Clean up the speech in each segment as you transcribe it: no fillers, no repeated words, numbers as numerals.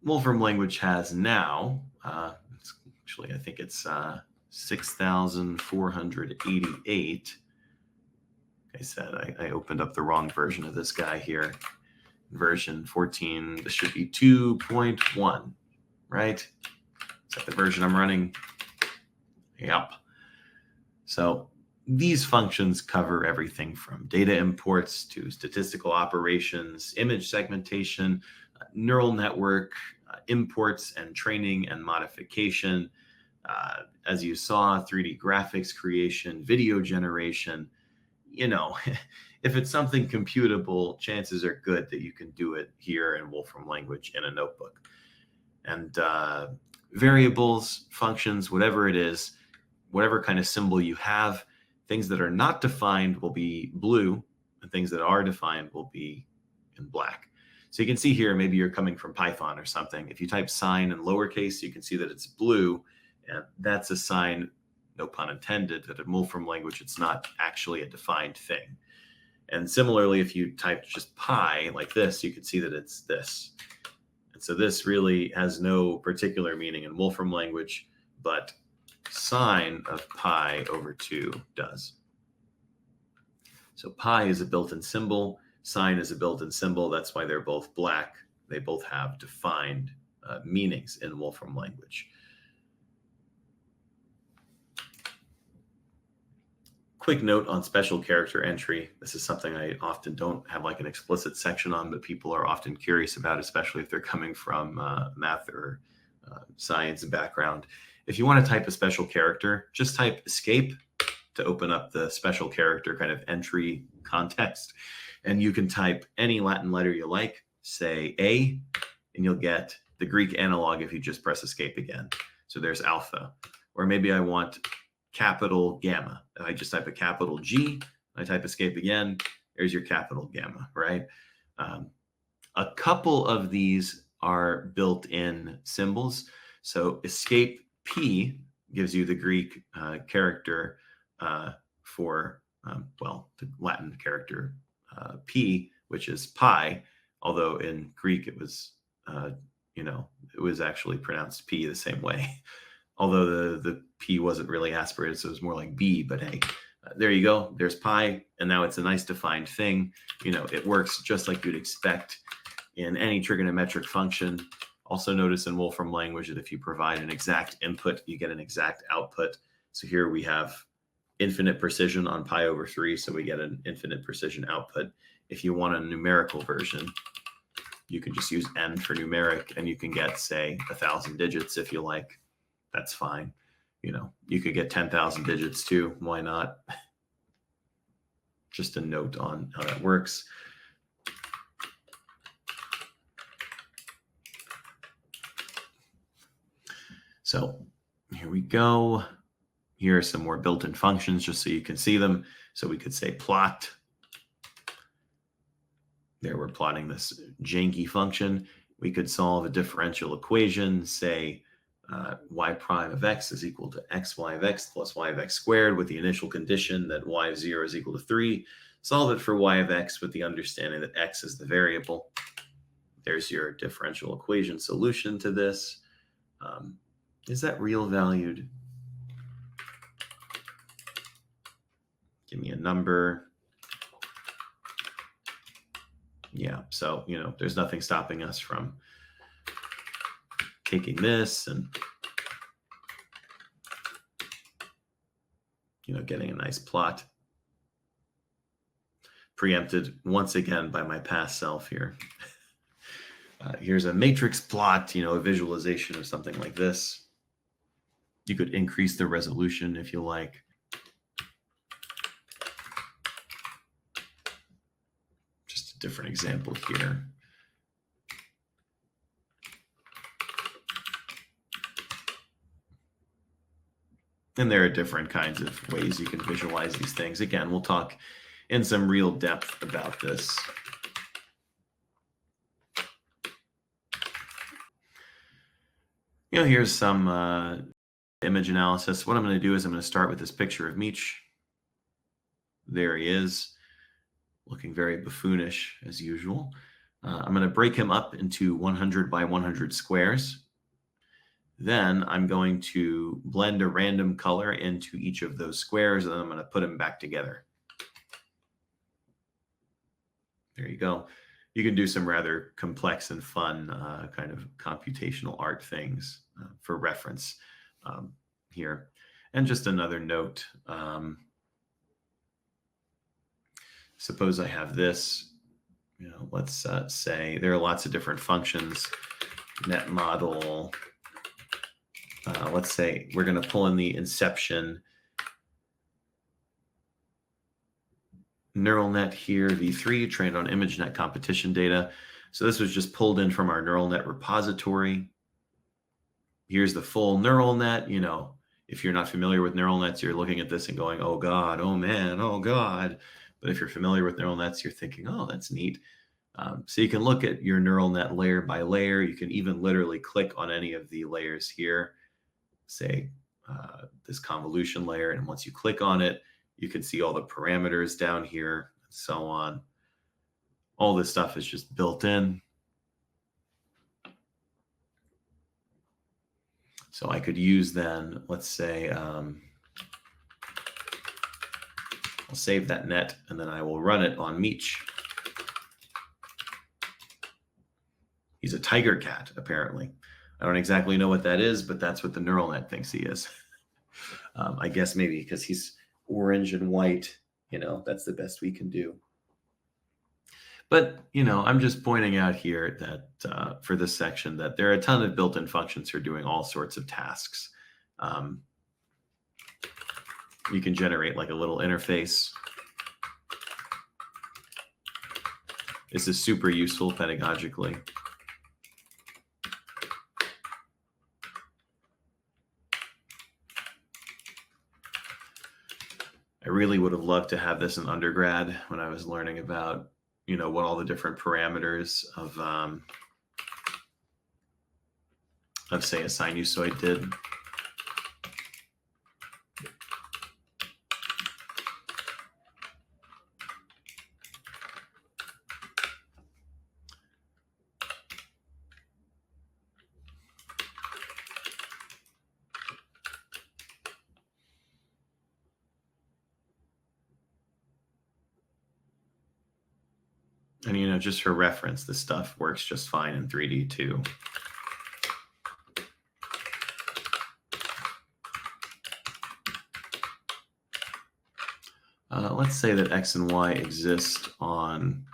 Wolfram Language has now, actually, I think it's 6,488. I said I opened up the wrong version of this guy here. Version 14, this should be 2.1, right? Is that the version I'm running? Yep. So these functions cover everything from data imports to statistical operations, image segmentation, neural network, imports and training and modification. As you saw, 3D graphics creation, video generation. You know, if it's something computable, chances are good that you can do it here in Wolfram Language in a notebook. And variables, functions, whatever it is, whatever kind of symbol you have, things that are not defined will be blue, and things that are defined will be in black. So you can see here, maybe you're coming from Python or something. If you type sign in lowercase, you can see that it's blue, and that's a sign, no pun intended, that in Wolfram Language, it's not actually a defined thing. And similarly, if you type just pi like this, you can see that it's this. And so this really has no particular meaning in Wolfram Language, but sine of pi over 2 does. So pi is a built-in symbol, sine is a built-in symbol. That's why they're both black. They both have defined meanings in Wolfram Language. Quick note on special character entry. This is something I often don't have like an explicit section on, but people are often curious about, especially if they're coming from math or science background. If you want to type a special character, just type escape to open up the special character kind of entry context. And you can type any Latin letter you like, say A, and you'll get the Greek analog if you just press escape again. So there's alpha. Or maybe I want capital gamma. If I just type a capital G, I type escape again, there's your capital gamma, right? A couple of these are built-in symbols. So escape P gives you the Greek character for, the Latin character P, which is pi, although in Greek it was, it was actually pronounced P the same way. Although the P wasn't really aspirated, so it was more like B, but hey, there you go. There's pi, and now it's a nice defined thing. It works just like you'd expect in any trigonometric function. Also notice in Wolfram Language that if you provide an exact input, you get an exact output. So here we have infinite precision on pi over 3, so we get an infinite precision output. If you want a numerical version, you can just use n for numeric, and you can get, say, 1,000 digits if you like. That's fine. You could get 10,000 digits too. Why not? Just a note on how that works. So here we go. Here are some more built-in functions just so you can see them. So we could say plot. There we're plotting this janky function. We could solve a differential equation, say y prime of x is equal to xy of x plus y of x squared with the initial condition that y of 0 is equal to 3. Solve it for y of x with the understanding that x is the variable. There's your differential equation solution to this. Is that real valued? Give me a number. Yeah, so, there's nothing stopping us from taking this and, getting a nice plot. Preempted once again by my past self here. Here's a matrix plot, a visualization of something like this. You could increase the resolution if you like. Just a different example here. And there are different kinds of ways you can visualize these things. Again, we'll talk in some real depth about this. Here's some image analysis. What I'm going to do is I'm going to start with this picture of Meech. There he is, looking very buffoonish as usual. I'm going to break him up into 100 by 100 squares. Then I'm going to blend a random color into each of those squares, and I'm going to put them back together. There you go. You can do some rather complex and fun kind of computational art things for reference here. And just another note, suppose I have this, let's say there are lots of different functions, net model. Let's say we're going to pull in the inception neural net here, v3, trained on ImageNet competition data. So this was just pulled in from our neural net repository. Here's the full neural net. If you're not familiar with neural nets, you're looking at this and going, oh God, oh man, oh God. But if you're familiar with neural nets, you're thinking, oh, that's neat. So you can look at your neural net layer by layer. You can even literally click on any of the layers here, say this convolution layer. And once you click on it, you can see all the parameters down here and so on. All this stuff is just built in. So I could use then, let's say, I'll save that net and then I will run it on Meech. He's a tiger cat, apparently. I don't exactly know what that is, but that's what the neural net thinks he is. I guess maybe because he's orange and white, that's the best we can do. But, I'm just pointing out here that for this section that there are a ton of built-in functions for doing all sorts of tasks. You can generate like a little interface. This is super useful pedagogically. I really would have loved to have this in undergrad when I was learning about, what all the different parameters of say, a sinusoid did. And, just for reference, this stuff works just fine in 3D too. Let's say that X and Y exist on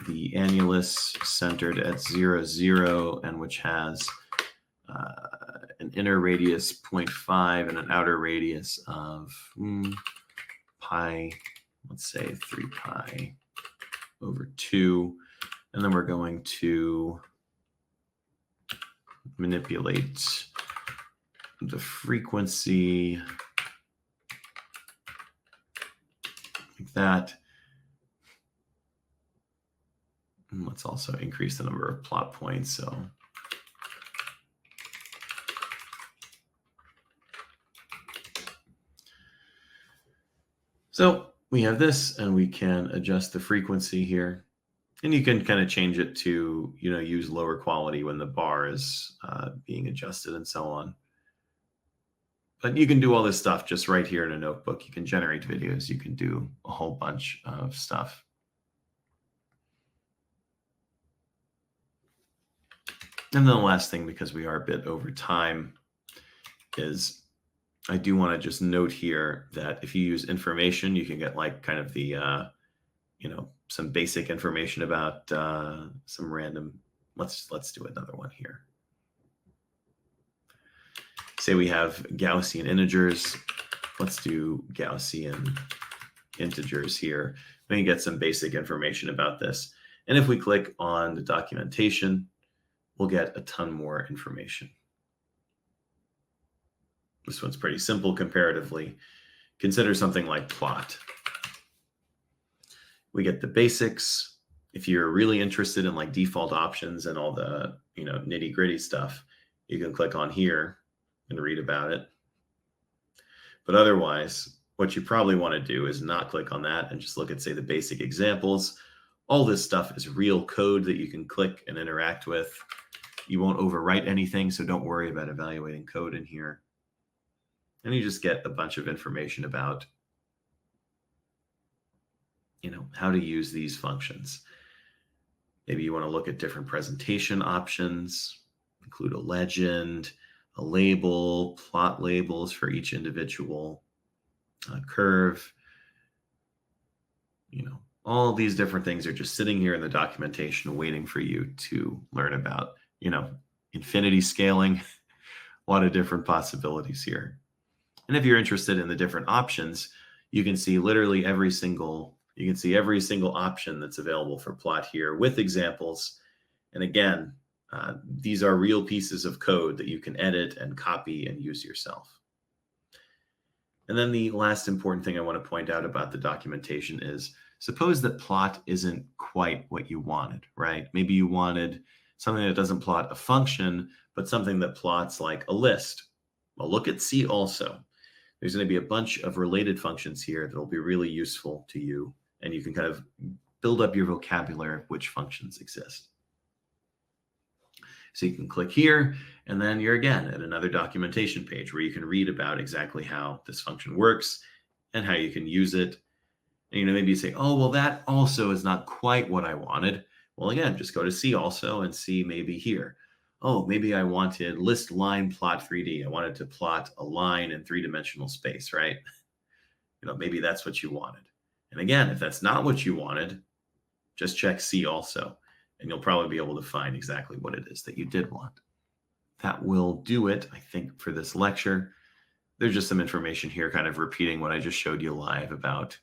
the annulus centered at 0, 0, and which has an inner radius 0.5 and an outer radius of pi, let's say 3 pi over 2. And then we're going to manipulate the frequency like that. And let's also increase the number of plot points. So we have this, and we can adjust the frequency here. And you can kind of change it to, use lower quality when the bar is being adjusted and so on. But you can do all this stuff just right here in a notebook. You can generate videos. You can do a whole bunch of stuff. And then the last thing, because we are a bit over time, is I do want to just note here that if you use information, you can get like kind of the, some basic information about some random, let's do another one here. Say we have Gaussian integers. Let's do Gaussian integers here. We can get some basic information about this. And if we click on the documentation, we'll get a ton more information. This one's pretty simple comparatively. Consider something like plot. We get the basics. If you're really interested in like default options and all the nitty gritty stuff, you can click on here and read about it. But otherwise, what you probably want to do is not click on that and just look at, say, the basic examples, All this stuff is real code that you can click and interact with. You won't overwrite anything, so don't worry about evaluating code in here. And you just get a bunch of information about, how to use these functions. Maybe you want to look at different presentation options, include a legend, a label, plot labels for each individual curve. All these different things are just sitting here in the documentation waiting for you to learn about, infinity scaling, a lot of different possibilities here. And if you're interested in the different options, you can see literally every single option that's available for plot here with examples. And again, these are real pieces of code that you can edit and copy and use yourself. And then the last important thing I want to point out about the documentation is, suppose that plot isn't quite what you wanted, right? Maybe you wanted something that doesn't plot a function, but something that plots like a list. Well, look at C also. There's going to be a bunch of related functions here that will be really useful to you, and you can kind of build up your vocabulary of which functions exist. So you can click here, and then you're again at another documentation page where you can read about exactly how this function works and how you can use it. And maybe you say, oh, well, that also is not quite what I wanted. Well, again, just go to C also and see maybe here. Oh, maybe I wanted list line plot 3D. I wanted to plot a line in 3-dimensional space, right? Maybe that's what you wanted. And again, if that's not what you wanted, just check C also, and you'll probably be able to find exactly what it is that you did want. That will do it, I think, for this lecture. There's just some information here kind of repeating what I just showed you live about,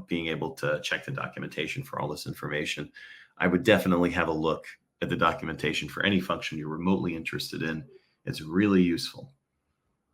being able to check the documentation for all this information. I would definitely have a look at the documentation for any function you're remotely interested in. It's really useful.